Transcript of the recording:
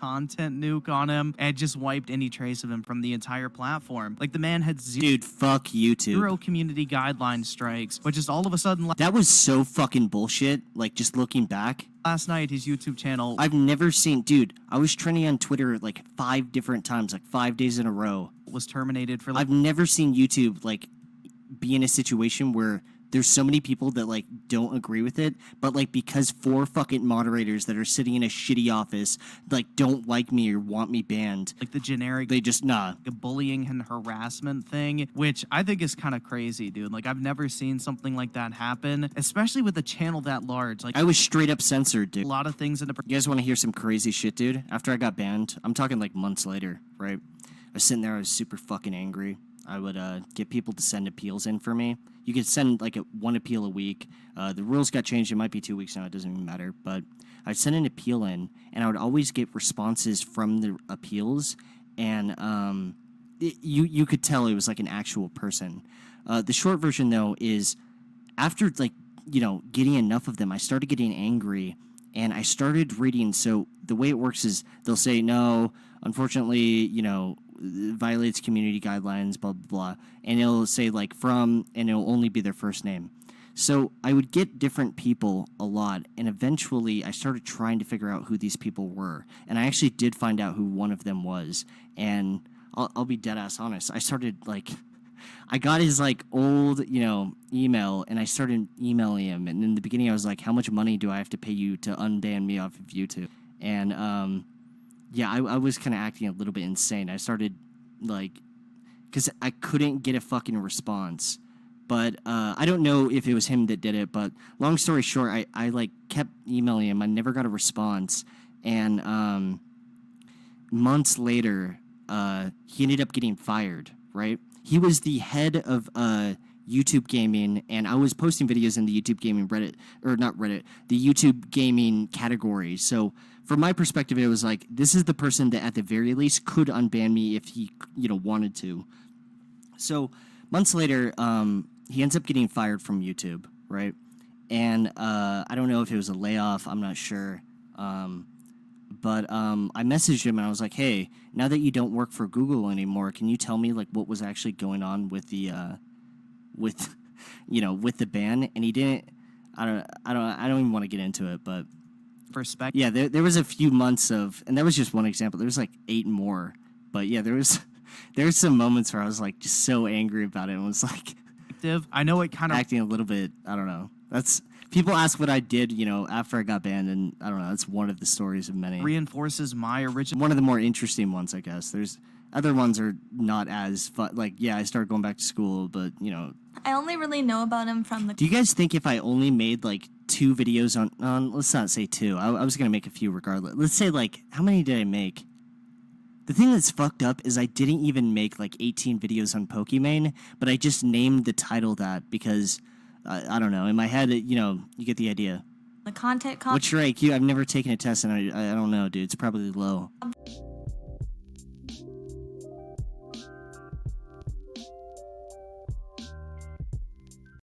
content nuke on him and just wiped any trace of him from the entire platform. Like, the man had Dude, fuck YouTube. zero community guideline strikes, but just all of a sudden, That was so fucking bullshit, like, just looking back. last night, his YouTube channel... I've never seen... Dude, I was trending on Twitter, like, 5 different times, like, 5 days in a row. was terminated for... like, I've never seen YouTube, like, be in a situation where there's so many people that, like, don't agree with it, but, like, because 4 fucking moderators that are sitting in a shitty office, like, don't like me or want me banned. like the generic... They just, nah. bullying and harassment thing, which I think is kind of crazy, dude. Like, I've never seen something like that happen, especially with a channel that large. Like, I was straight up censored, dude. a lot of things in the... You guys want to hear some crazy shit, dude? After I got banned, I'm talking, like, months later, right? I was sitting there, I was super fucking angry. I would get people to send appeals in for me. You could send like one appeal a week. The rules got changed. It might be 2 weeks now. It doesn't even matter. But I'd send an appeal in, and I would always get responses from the appeals. And you could tell it was like an actual person. The short version, though, is after like, you know, getting enough of them, I started getting angry. And I started reading. So the way it works is they'll say, no, unfortunately, you know, violates community guidelines, blah, blah, blah. And it'll say, like, from, and it'll only be their first name. So I would get different people a lot, and eventually I started trying to figure out who these people were. And I actually did find out who one of them was. And I'll be dead-ass honest. I started, like, I got his, like, old, you know, email, and I started emailing him. And in the beginning I was like, how much money do I have to pay you to unban me off of YouTube? And, yeah, I was kind of acting a little bit insane. I started, like, because I couldn't get a fucking response. But I don't know if it was him that did it, but long story short, I like, kept emailing him. I never got a response. And months later, he ended up getting fired, right? He was the head of YouTube gaming, and I was posting videos in the YouTube gaming Reddit, or not Reddit, the YouTube gaming category. So from my perspective, it was like, this is the person that at the very least could unban me if he, you know, wanted to. So months later, he ends up getting fired from YouTube, right? And I don't know if it was a layoff, I'm not sure. But I messaged him and I was like, hey, now that you don't work for Google anymore, can you tell me like what was actually going on with the with the ban? And he didn't. I don't even want to get into it, but perspective. yeah, there was a few months of, and that was just one example. There was like 8 more, but yeah, there was some moments where I was like just so angry about it and was like, I know it kind of acting a little bit. I don't know. That's people ask what I did, you know, after I got banned, and I don't know. That's one of the stories of many. reinforces my original. One of the more interesting ones, I guess. There's other ones are not as fun. Like, yeah, I started going back to school, but you know. I only really know about him from the. Do you guys think if I only made like 2 videos on let's not say 2. I was gonna make a few regardless. Let's say like how many did I make? The thing that's fucked up is I didn't even make like 18 videos on Pokemon, but I just named the title that because I don't know, in my head, you know, you get the idea. The content. What's your IQ? I've never taken a test, and I don't know, dude. It's probably low.